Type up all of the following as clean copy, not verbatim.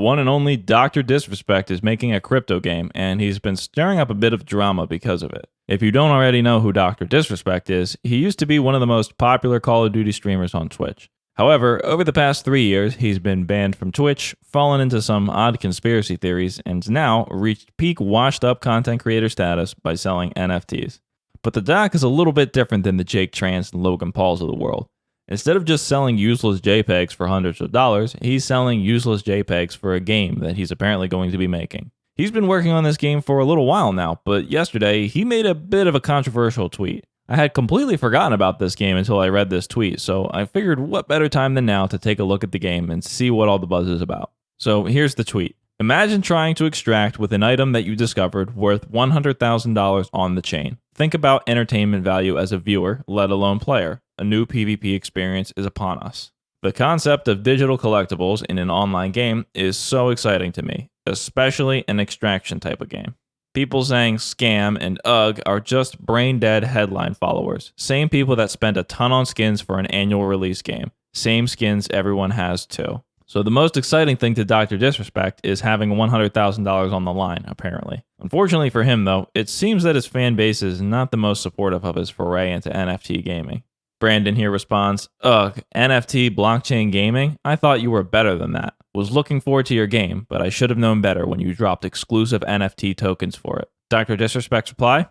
one and only Dr. Disrespect is making a crypto game, and he's been stirring up a bit of drama because of it. If you don't already know who Dr. Disrespect is, he used to be one of the most popular Call of Duty streamers on Twitch. However, over the past 3 years, he's been banned from Twitch, fallen into some odd conspiracy theories, and now reached peak washed up content creator status by selling NFTs. But the doc is a little bit different than the Jake Trans and Logan Pauls of the world. Instead of just selling useless JPEGs for hundreds of dollars, he's selling useless JPEGs for a game that he's apparently going to be making. He's been working on this game for a little while now, but yesterday he made a bit of a controversial tweet. I had completely forgotten about this game until I read this tweet, so I figured what better time than now to take a look at the game and see what all the buzz is about. So here's the tweet. Imagine trying to extract with an item that you discovered worth $100,000 on the chain. Think about entertainment value as a viewer, let alone player. A new PvP experience is upon us. The concept of digital collectibles in an online game is so exciting to me, especially an extraction type of game. People saying scam and ugh are just brain dead headline followers. Same people that spend a ton on skins for an annual release game. Same skins everyone has too. So the most exciting thing to Dr. Disrespect is having $100,000 on the line, apparently. Unfortunately for him though, it seems that his fan base is not the most supportive of his foray into NFT gaming. Brandon here responds, ugh, NFT blockchain gaming? I thought you were better than that. Was looking forward to your game, but I should have known better when you dropped exclusive NFT tokens for it. Dr. Disrespect's reply?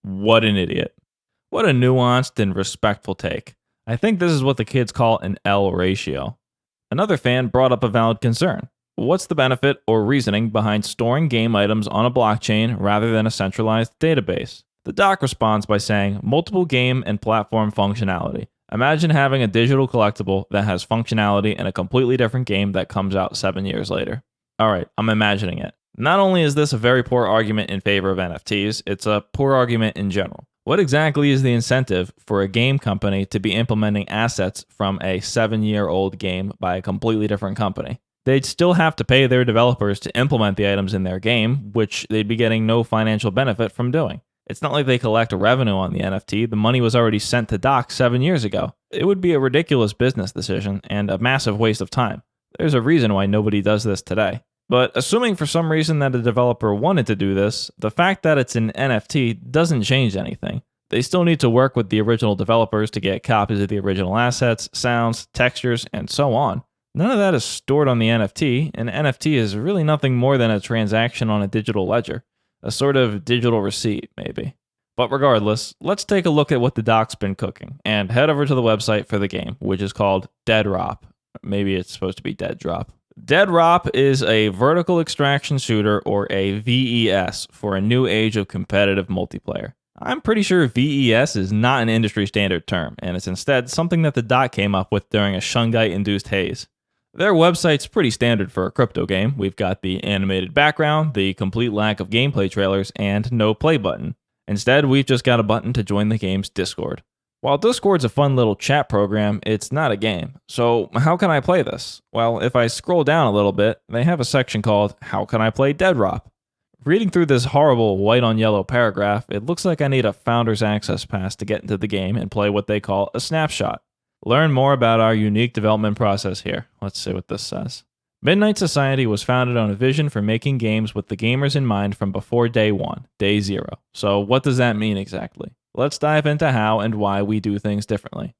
What an idiot. What a nuanced and respectful take. I think this is what the kids call an L ratio. Another fan brought up a valid concern. What's the benefit or reasoning behind storing game items on a blockchain rather than a centralized database? The doc responds by saying multiple game and platform functionality. Imagine having a digital collectible that has functionality in a completely different game that comes out 7 years later. Alright, I'm imagining it. Not only is this a very poor argument in favor of NFTs, it's a poor argument in general. What exactly is the incentive for a game company to be implementing assets from a 7-year-old game by a completely different company? They'd still have to pay their developers to implement the items in their game, which they'd be getting no financial benefit from doing. It's not like they collect revenue on the NFT, the money was already sent to Doc 7 years ago. It would be a ridiculous business decision and a massive waste of time. There's a reason why nobody does this today. But assuming for some reason that a developer wanted to do this, the fact that it's an NFT doesn't change anything. They still need to work with the original developers to get copies of the original assets, sounds, textures, and so on. None of that is stored on the NFT, and NFT is really nothing more than a transaction on a digital ledger. A sort of digital receipt, maybe. But regardless, let's take a look at what the doc's been cooking, and head over to the website for the game, which is called deadrop. Maybe it's supposed to be deadrop. Deadrop is a vertical extraction shooter, or a VES, for a new age of competitive multiplayer. I'm pretty sure VES is not an industry standard term, and it's instead something that the doc came up with during a Shungite-induced haze. Their website's pretty standard for a crypto game. We've got the animated background, the complete lack of gameplay trailers, and no play button. Instead, we've just got a button to join the game's Discord. While Discord's a fun little chat program, it's not a game. So how can I play this? Well, if I scroll down a little bit, they have a section called How Can I Play Deadrop? Reading through this horrible white on yellow paragraph, it looks like I need a Founder's Access Pass to get into the game and play what they call a snapshot. Learn more about our unique development process here. Let's see what this says. Midnight Society was founded on a vision for making games with the gamers in mind from before day one, day zero. So what does that mean exactly? Let's dive into how and why we do things differently.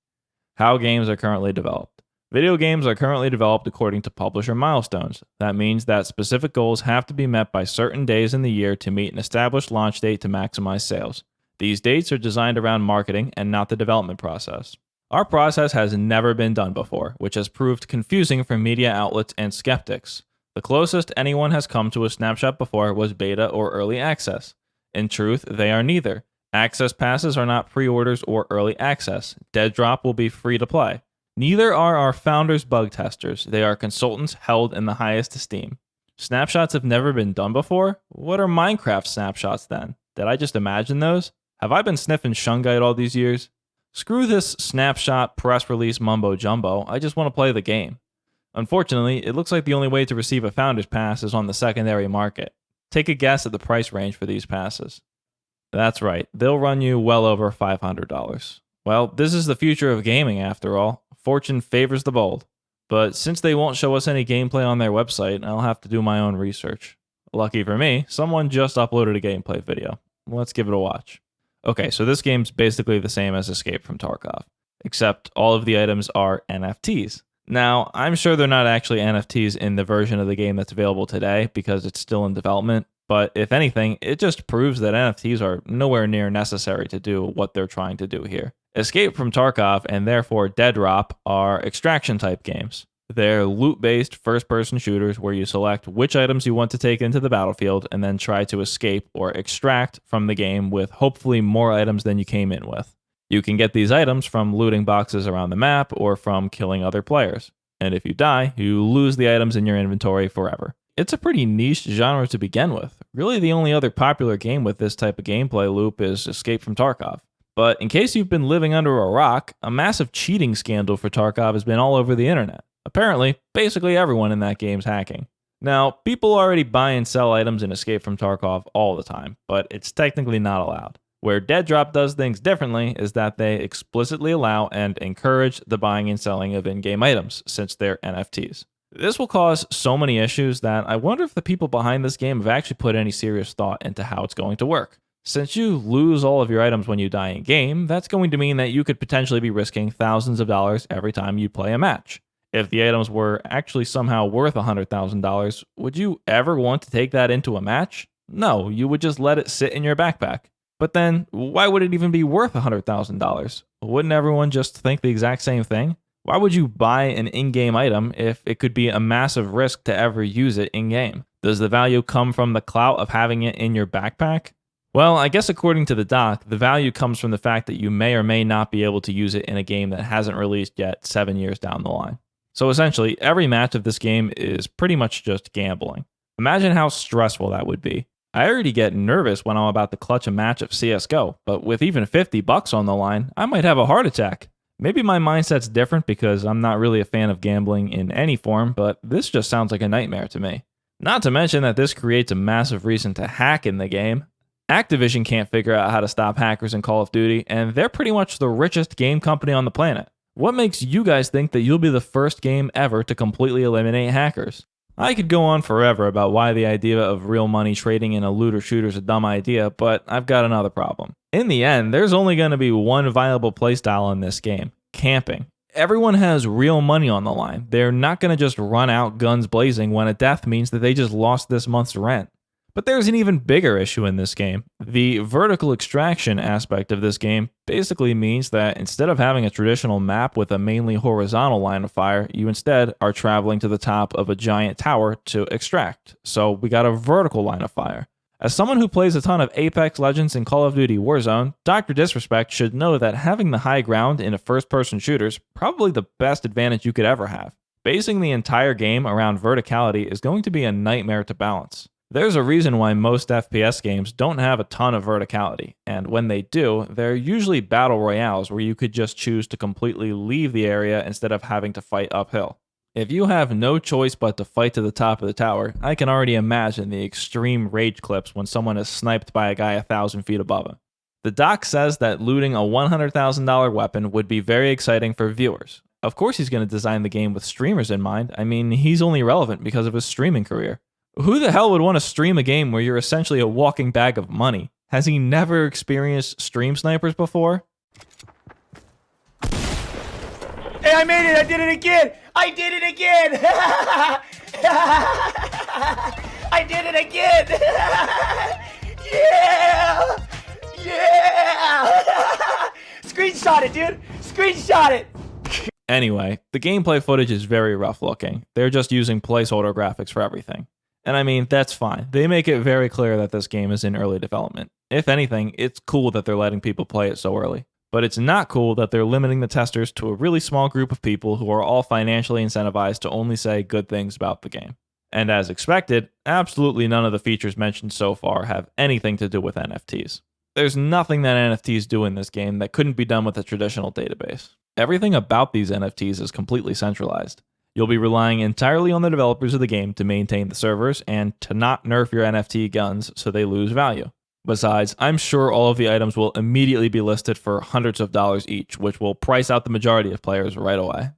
How games are currently developed. Video games are currently developed according to publisher milestones. That means that specific goals have to be met by certain days in the year to meet an established launch date to maximize sales. These dates are designed around marketing and not the development process. Our process has never been done before, which has proved confusing for media outlets and skeptics. The closest anyone has come to a snapshot before was beta or early access. In truth, they are neither. Access passes are not pre-orders or early access. Deadrop will be free to play. Neither are our founders bug testers. They are consultants held in the highest esteem. Snapshots have never been done before? What are Minecraft snapshots then? Did I just imagine those? Have I been sniffing Shungite all these years? Screw this snapshot press release mumbo jumbo, I just want to play the game. Unfortunately, it looks like the only way to receive a Founder's Pass is on the secondary market. Take a guess at the price range for these passes. That's right, they'll run you well over $500. Well, this is the future of gaming after all. Fortune favors the bold. But since they won't show us any gameplay on their website, I'll have to do my own research. Lucky for me, someone just uploaded a gameplay video. Let's give it a watch. Okay, so this game's basically the same as Escape from Tarkov, except all of the items are NFTs. Now, I'm sure they're not actually NFTs in the version of the game that's available today because it's still in development, but if anything, it just proves that NFTs are nowhere near necessary to do what they're trying to do here. Escape from Tarkov and therefore Deadrop are extraction type games. They're loot-based first-person shooters where you select which items you want to take into the battlefield and then try to escape or extract from the game with hopefully more items than you came in with. You can get these items from looting boxes around the map or from killing other players. And if you die, you lose the items in your inventory forever. It's a pretty niche genre to begin with. Really, the only other popular game with this type of gameplay loop is Escape from Tarkov. But in case you've been living under a rock, a massive cheating scandal for Tarkov has been all over the internet. Apparently, basically everyone in that game's hacking. Now, people already buy and sell items in Escape from Tarkov all the time, but it's technically not allowed. Where Deadrop does things differently is that they explicitly allow and encourage the buying and selling of in-game items, since they're NFTs. This will cause so many issues that I wonder if the people behind this game have actually put any serious thought into how it's going to work. Since you lose all of your items when you die in-game, that's going to mean that you could potentially be risking thousands of dollars every time you play a match. If the items were actually somehow worth $100,000, would you ever want to take that into a match? No, you would just let it sit in your backpack. But then, why would it even be worth $100,000? Wouldn't everyone just think the exact same thing? Why would you buy an in-game item if it could be a massive risk to ever use it in-game? Does the value come from the clout of having it in your backpack? Well, I guess according to the doc, the value comes from the fact that you may or may not be able to use it in a game that hasn't released yet 7 years down the line. So essentially, every match of this game is pretty much just gambling. Imagine how stressful that would be. I already get nervous when I'm about to clutch a match of CSGO, but with even $50 on the line, I might have a heart attack. Maybe my mindset's different because I'm not really a fan of gambling in any form, but this just sounds like a nightmare to me. Not to mention that this creates a massive reason to hack in the game. Activision can't figure out how to stop hackers in Call of Duty, and they're pretty much the richest game company on the planet. What makes you guys think that you'll be the first game ever to completely eliminate hackers? I could go on forever about why the idea of real money trading in a looter shooter is a dumb idea, but I've got another problem. In the end, there's only going to be one viable playstyle in this game: camping. Everyone has real money on the line. They're not going to just run out guns blazing when a death means that they just lost this month's rent. But there's an even bigger issue in this game. The vertical extraction aspect of this game basically means that instead of having a traditional map with a mainly horizontal line of fire, you instead are traveling to the top of a giant tower to extract. So we got a vertical line of fire. As someone who plays a ton of Apex Legends and Call of Duty Warzone, Dr. Disrespect should know that having the high ground in a first-person shooter is probably the best advantage you could ever have. Basing the entire game around verticality is going to be a nightmare to balance. There's a reason why most FPS games don't have a ton of verticality, and when they do, they're usually battle royales where you could just choose to completely leave the area instead of having to fight uphill. If you have no choice but to fight to the top of the tower, I can already imagine the extreme rage clips when someone is sniped by a guy 1,000 feet above him. The doc says that looting a $100,000 weapon would be very exciting for viewers. Of course he's going to design the game with streamers in mind. I mean, he's only relevant because of his streaming career. Who the hell would want to stream a game where you're essentially a walking bag of money? Has he never experienced stream snipers before? Hey, I made it! I did it again! I did it again! I did it again! Yeah! Yeah! Screenshot it, dude! Screenshot it! Anyway, the gameplay footage is very rough looking. They're just using placeholder graphics for everything. And I mean, that's fine. They make it very clear that this game is in early development. If anything, it's cool that they're letting people play it so early. But it's not cool that they're limiting the testers to a really small group of people who are all financially incentivized to only say good things about the game. And as expected, absolutely none of the features mentioned so far have anything to do with NFTs. There's nothing that NFTs do in this game that couldn't be done with a traditional database. Everything about these NFTs is completely centralized. You'll be relying entirely on the developers of the game to maintain the servers and to not nerf your NFT guns so they lose value. Besides, I'm sure all of the items will immediately be listed for hundreds of dollars each, which will price out the majority of players right away.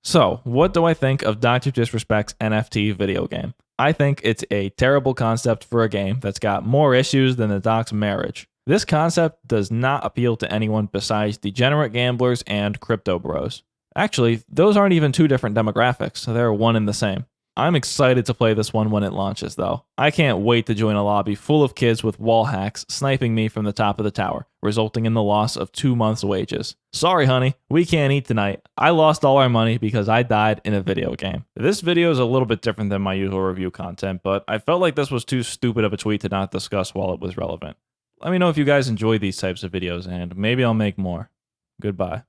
So, what do I think of Dr. Disrespect's NFT video game? I think it's a terrible concept for a game that's got more issues than the doc's marriage. This concept does not appeal to anyone besides degenerate gamblers and crypto bros. Actually, those aren't even two different demographics, they're one and the same. I'm excited to play this one when it launches, though. I can't wait to join a lobby full of kids with wall hacks sniping me from the top of the tower, resulting in the loss of 2 months' wages. Sorry, honey, we can't eat tonight. I lost all our money because I died in a video game. This video is a little bit different than my usual review content, but I felt like this was too stupid of a tweet to not discuss while it was relevant. Let me know if you guys enjoy these types of videos, and maybe I'll make more. Goodbye.